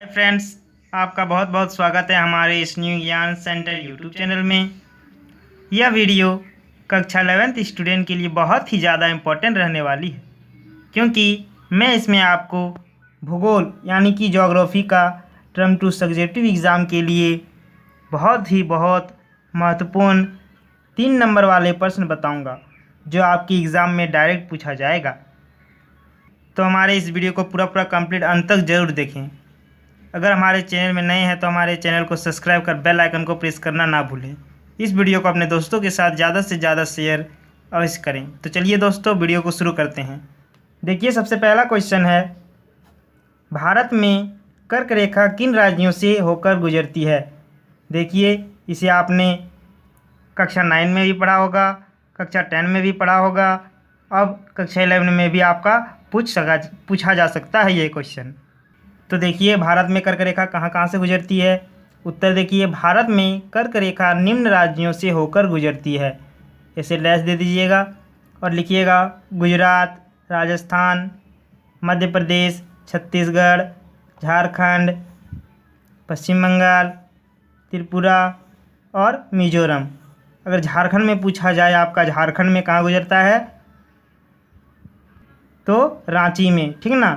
Friends, आपका बहुत बहुत स्वागत है हमारे इस न्यू ज्ञान सेंटर यूट्यूब चैनल में। यह वीडियो कक्षा 11th स्टूडेंट के लिए बहुत ही ज़्यादा इम्पोर्टेंट रहने वाली है, क्योंकि मैं इसमें आपको भूगोल यानी कि ज्योग्राफी का टर्म टू सब्जेक्टिव एग्ज़ाम के लिए बहुत महत्वपूर्ण 3 नंबर वाले प्रश्न बताऊंगा, जो आपके एग्ज़ाम में डायरेक्ट पूछा जाएगा। तो हमारे इस वीडियो को पूरा कंप्लीट अंत तक ज़रूर देखें। अगर हमारे चैनल में नए हैं तो हमारे चैनल को सब्सक्राइब कर बेल आइकन को प्रेस करना ना भूलें। इस वीडियो को अपने दोस्तों के साथ ज़्यादा से ज़्यादा शेयर अवश्य करें। तो चलिए दोस्तों, वीडियो को शुरू करते हैं। देखिए, सबसे पहला क्वेश्चन है, भारत में कर्क रेखा किन राज्यों से होकर गुजरती है? देखिए, इसे आपने कक्षा 9 में भी पढ़ा होगा, कक्षा 10 में भी पढ़ा होगा, अब कक्षा 11 में भी आपका पूछा जा सकता है ये क्वेश्चन। तो देखिए, भारत में कर्क रेखा कहाँ कहाँ से गुजरती है। उत्तर देखिए, भारत में कर्क रेखा निम्न राज्यों से होकर गुजरती है। इसे डैश दे दीजिएगा और लिखिएगा गुजरात, राजस्थान, मध्य प्रदेश, छत्तीसगढ़, झारखंड, पश्चिम बंगाल, त्रिपुरा और मिजोरम। अगर झारखंड में पूछा जाए आपका झारखंड में कहाँ गुजरता है, तो रांची में, ठीक ना।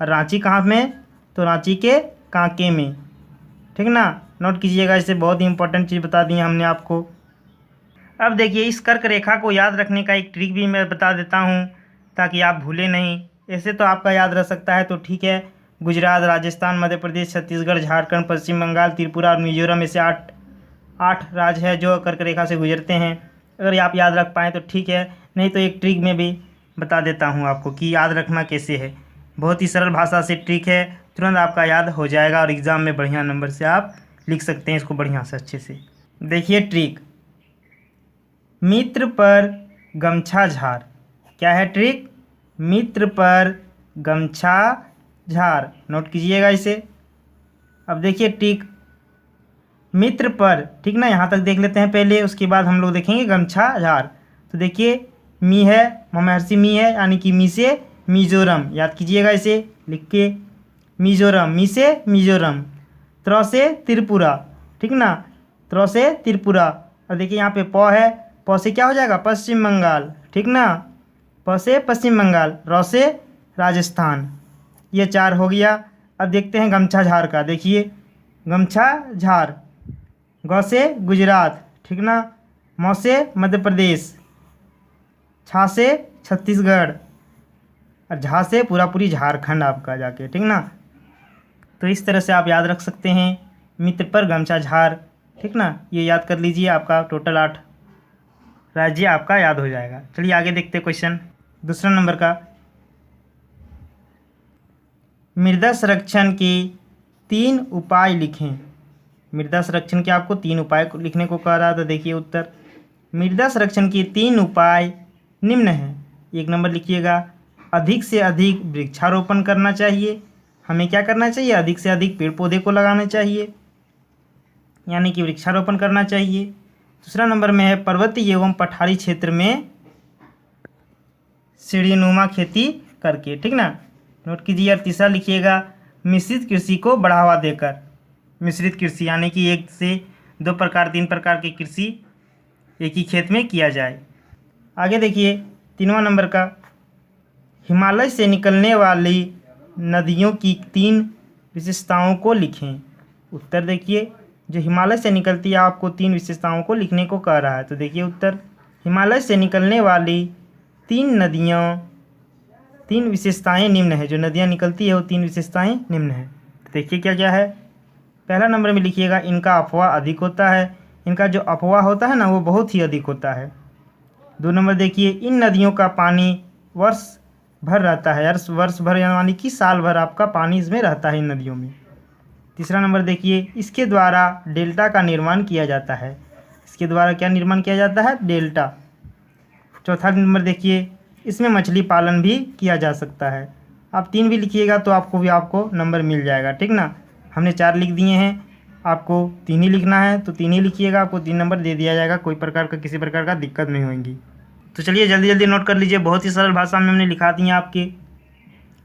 और रांची कहाँ में, तो रांची के कांके में, ठीक ना। नोट कीजिएगा, इसे बहुत ही इंपॉर्टेंट चीज़ बता दी हमने आपको। अब देखिए, इस कर्क रेखा को याद रखने का एक ट्रिक भी मैं बता देता हूँ, ताकि आप भूलें नहीं। ऐसे तो आपका याद रह सकता है तो ठीक है, गुजरात, राजस्थान, मध्य प्रदेश, छत्तीसगढ़, झारखंड, पश्चिम बंगाल, त्रिपुरा और मिजोरम, ऐसे आठ राज्य है जो कर्क रेखा से गुजरते हैं। अगर आप याद रख पाएँ तो ठीक है, नहीं तो एक ट्रिक में भी बता देता हूँ आपको कि याद रखना कैसे है। बहुत ही सरल भाषा से ट्रिक है, तुरंत आपका याद हो जाएगा और एग्ज़ाम में बढ़िया नंबर से आप लिख सकते हैं इसको बढ़िया से अच्छे से। देखिए ट्रिक, मित्र पर गमछा झार। क्या है ट्रिक? मित्र पर गमछा झार। नोट कीजिएगा इसे। अब देखिए ट्रिक, मित्र पर, ठीक ना, यहाँ तक देख लेते हैं पहले, उसके बाद हम लोग देखेंगे गमछा झार। तो देखिए, मी है, महर्षि मी है, यानी कि मी से मिजोरम, याद कीजिएगा इसे लिख के। मिजोरम, मी से मिजोरम, त्र से त्रिपुरा, ठीक ना, त्र से त्रिपुरा। और देखिए यहाँ पे प है, प से क्या हो जाएगा, पश्चिम बंगाल, ठीक ना, प से पश्चिम बंगाल, र से राजस्थान। ये 4 हो गया। अब देखते हैं गमछा झार का। देखिए, गमछा झार, ग से गुजरात, ठीक ना, म से मध्य प्रदेश, छा से छत्तीसगढ़ और झा से पूरी झारखंड आपका जाके, ठीक ना। तो इस तरह से आप याद रख सकते हैं, मित्र पर गमछा झार, ठीक ना। ये याद कर लीजिए, आपका टोटल 8 राज्य आपका याद हो जाएगा। चलिए आगे देखते हैं क्वेश्चन दूसरा नंबर का। मृदा संरक्षण के 3 उपाय लिखें। मृदा संरक्षण के आपको 3 उपाय लिखने को कह रहा था। देखिए उत्तर, मृदा संरक्षण के 3 उपाय निम्न हैं। 1 नंबर लिखिएगा, अधिक से अधिक वृक्षारोपण करना चाहिए। हमें क्या करना चाहिए, अधिक से अधिक पेड़ पौधे को लगाना चाहिए, यानी कि वृक्षारोपण करना चाहिए। दूसरा नंबर में है, पर्वतीय एवं पठारी क्षेत्र में सीढ़ीनुमा खेती करके, ठीक ना। नोट कीजिए। और तीसरा लिखिएगा, मिश्रित कृषि को बढ़ावा देकर। मिश्रित कृषि यानी कि 1 से 2 प्रकार 3 प्रकार की कृषि एक ही खेत में किया जाए। आगे देखिए 3वां नंबर का, हिमालय से निकलने वाली नदियों की 3 विशेषताओं को लिखें। उत्तर देखिए, जो हिमालय से निकलती है आपको 3 विशेषताओं को लिखने को कह रहा है। तो देखिए उत्तर, हिमालय से निकलने वाली 3 नदियाँ, 3 विशेषताएं निम्न है। जो नदियाँ निकलती है वो 3 विशेषताएं निम्न है। देखिए क्या क्या है। पहला नंबर में लिखिएगा, इनका अफवाह अधिक होता है। इनका जो अफवाह होता है ना, वो बहुत ही अधिक होता है। 2 नंबर देखिए, इन नदियों का पानी वर्ष भर रहता है। वर्ष भर यानी कि साल भर आपका पानी इसमें रहता है इन नदियों में। तीसरा नंबर देखिए, इसके द्वारा डेल्टा का निर्माण किया जाता है। इसके द्वारा क्या निर्माण किया जाता है, डेल्टा। चौथा नंबर देखिए, इसमें मछली पालन भी किया जा सकता है। आप 3 भी लिखिएगा तो आपको नंबर मिल जाएगा, ठीक ना। हमने 4 लिख दिए हैं, आपको 3 ही लिखना है तो 3 ही लिखिएगा, आपको 3 नंबर दे दिया जाएगा। कोई प्रकार का किसी प्रकार का दिक्कत नहीं होगी। तो चलिए जल्दी जल्दी नोट कर लीजिए, बहुत ही सरल भाषा में हमने लिखा दी है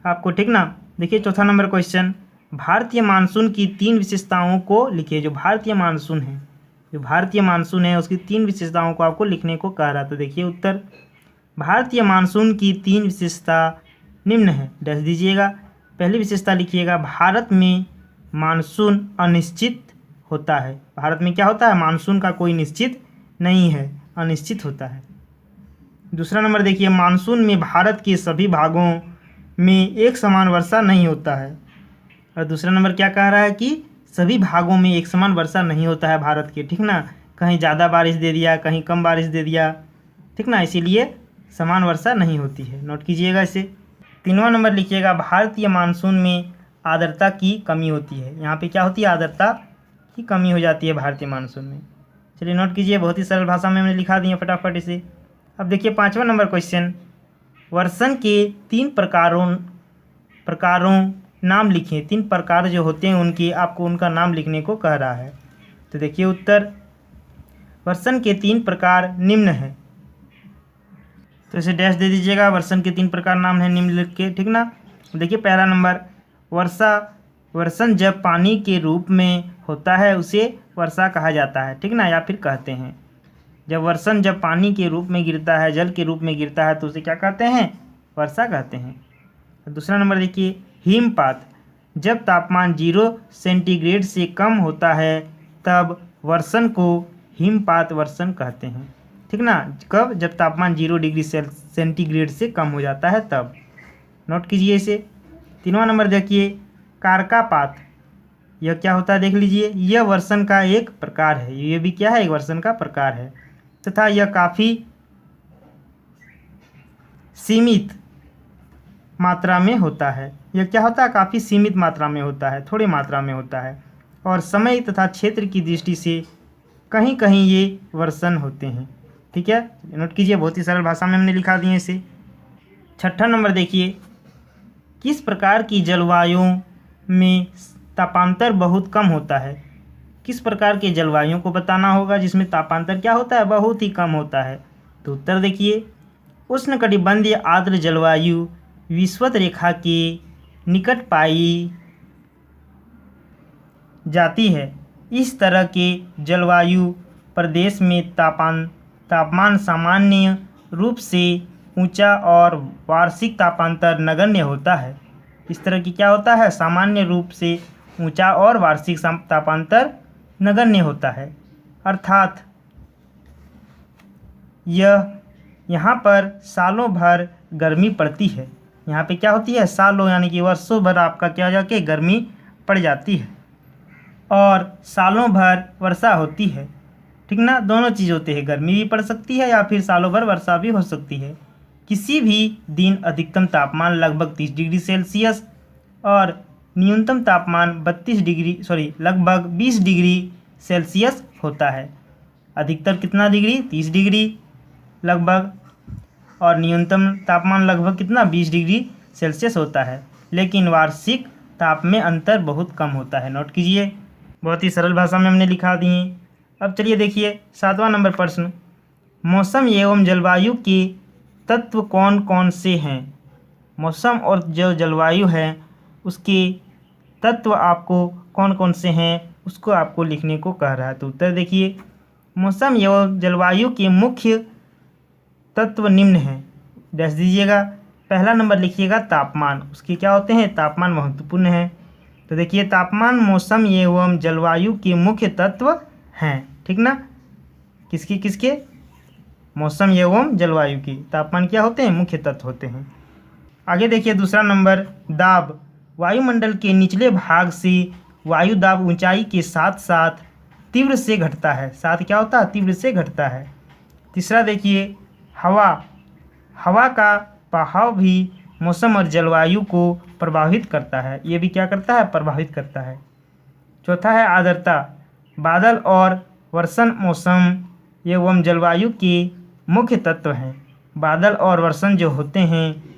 आपको, ठीक ना। देखिए चौथा नंबर क्वेश्चन, भारतीय मानसून की 3 विशेषताओं को लिखिए। जो भारतीय मानसून है उसकी 3 विशेषताओं को आपको लिखने को कह रहा। तो देखिए उत्तर, भारतीय मानसून की 3 विशेषता निम्न है, डैश दीजिएगा। पहली विशेषता लिखिएगा, भारत में मानसून अनिश्चित होता है। भारत में क्या होता है, मानसून का कोई निश्चित नहीं है, अनिश्चित होता है। दूसरा नंबर देखिए, मानसून में भारत के सभी भागों में एक समान वर्षा नहीं होता है। और दूसरा नंबर क्या कह रहा है कि सभी भागों में एक समान वर्षा नहीं होता है भारत के, ठीक ना, कहीं ज़्यादा बारिश दे दिया, कहीं कम बारिश दे दिया, ठीक ना, इसीलिए समान वर्षा नहीं होती है, नोट कीजिएगा इसे। तीनवां नंबर लिखिएगा, भारतीय मानसून में आर्द्रता की कमी होती है। यहाँ पे क्या होती है, आर्द्रता की कमी हो जाती है भारतीय मानसून में। चलिए नोट कीजिए, बहुत ही सरल भाषा में हमने लिखा दिए फटाफट इसे। अब देखिए 5वां नंबर क्वेश्चन, वर्षण के 3 प्रकारों नाम लिखिए। 3 प्रकार जो होते हैं उनकी आपको उनका नाम लिखने को कह रहा है। तो देखिए उत्तर, वर्षण के 3 प्रकार निम्न है, तो इसे डैश दे दीजिएगा। वर्षण के 3 प्रकार नाम है निम्न लिख के, ठीक ना। देखिए पहला नंबर, वर्षण जब पानी के रूप में होता है उसे वर्षा कहा जाता है, ठीक ना, या फिर कहते हैं। जब वर्षण जब पानी के रूप में गिरता है, जल के रूप में गिरता है, तो उसे क्या कहते हैं, वर्षा कहते हैं। दूसरा नंबर देखिए, हिमपात, जब तापमान 0 सेंटीग्रेड से कम होता है तब वर्षण को हिमपात वर्षण कहते हैं, ठीक ना। कब, जब तापमान 0 डिग्री सेंटीग्रेड से कम हो जाता है तब, नोट कीजिए इसे। तीनवां नंबर देखिए, कारकापात, यह क्या होता है देख लीजिए, यह वर्षण का एक प्रकार है, ये भी क्या है, एक वर्षण का प्रकार है, तथा यह काफ़ी सीमित मात्रा में होता है। यह क्या होता है, काफ़ी सीमित मात्रा में होता है, थोड़ी मात्रा में होता है, और समय तथा क्षेत्र की दृष्टि से कहीं कहीं ये वर्षण होते हैं, ठीक है, नोट कीजिए, बहुत ही सरल भाषा में हमने लिखा दिए इसे। 6ठा नंबर देखिए, किस प्रकार की जलवायु में तापांतर बहुत कम होता है। किस प्रकार के जलवायु को बताना होगा जिसमें तापांतर क्या होता है, बहुत ही कम होता है। तो उत्तर देखिए, उष्णकटिबंधीय आर्द्र जलवायु विषुवत रेखा के निकट पाई जाती है। इस तरह के जलवायु प्रदेश में तापमान सामान्य रूप से ऊंचा और वार्षिक तापांतर नगण्य होता है। इस तरह की क्या होता है, सामान्य रूप से ऊंचा और वार्षिक तापांतर नगण्य होता है, अर्थात यहाँ पर सालों भर गर्मी पड़ती है। यहाँ पे क्या होती है, सालों यानी कि वर्षों भर आपका क्या जाके गर्मी पड़ जाती है, और सालों भर वर्षा होती है, ठीक ना, दोनों चीज़ होते हैं, गर्मी भी पड़ सकती है या फिर सालों भर वर्षा भी हो सकती है। किसी भी दिन अधिकतम तापमान लगभग 30 डिग्री सेल्सियस और न्यूनतम तापमान लगभग 20 डिग्री सेल्सियस होता है। अधिकतर कितना डिग्री, 30 डिग्री लगभग, और न्यूनतम तापमान लगभग कितना, 20 डिग्री सेल्सियस होता है, लेकिन वार्षिक ताप में अंतर बहुत कम होता है, नोट कीजिए, बहुत ही सरल भाषा में हमने लिखा दिए। अब चलिए देखिए 7वां नंबर प्रश्न, मौसम एवं जलवायु के तत्व कौन कौन से हैं। मौसम और जो जलवायु है उसके तत्व आपको कौन कौन से हैं उसको आपको लिखने को कह रहा है। तो उत्तर देखिए, मौसम एवं जलवायु के मुख्य तत्व निम्न हैं, डैश दीजिएगा। पहला नंबर लिखिएगा तापमान, उसके क्या होते हैं, तापमान महत्वपूर्ण है। तो देखिए तापमान मौसम एवं जलवायु के मुख्य तत्व हैं, ठीक ना, किसके, मौसम एवं जलवायु की तापमान क्या होते हैं, मुख्य तत्व होते हैं। आगे देखिए दूसरा नंबर, दाब, वायुमंडल के निचले भाग से वायु दाब ऊंचाई के साथ साथ तीव्र से घटता है, साथ क्या होता है, तीव्र से घटता है। तीसरा देखिए हवा का बहाव भी मौसम और जलवायु को प्रभावित करता है, ये भी क्या करता है, प्रभावित करता है। चौथा है आर्द्रता, बादल और वर्षण मौसम एवं जलवायु के मुख्य तत्व हैं। बादल और वर्षण जो होते हैं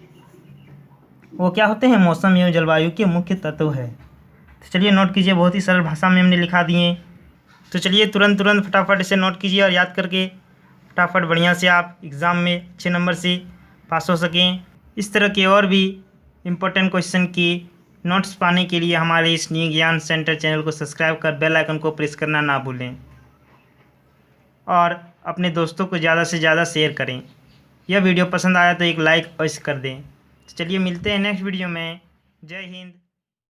वो क्या होते हैं, मौसम एवं जलवायु के मुख्य तत्व है। तो चलिए नोट कीजिए, बहुत ही सरल भाषा में हमने लिखा दिए। तो चलिए तुरंत फटाफट इसे नोट कीजिए और याद करके फटाफट बढ़िया से आप एग्ज़ाम में अच्छे नंबर से पास हो सकें। इस तरह के और भी इम्पोर्टेंट क्वेश्चन की नोट्स पाने के लिए हमारे इस न्यू ज्ञान सेंटर चैनल को सब्सक्राइब कर बेल आइकन को प्रेस करना ना भूलें और अपने दोस्तों को ज़्यादा से ज़्यादा शेयर करें। यह वीडियो पसंद आया तो एक लाइक अवश्य कर दें। तो चलिए मिलते हैं नेक्स्ट वीडियो में। जय हिंद।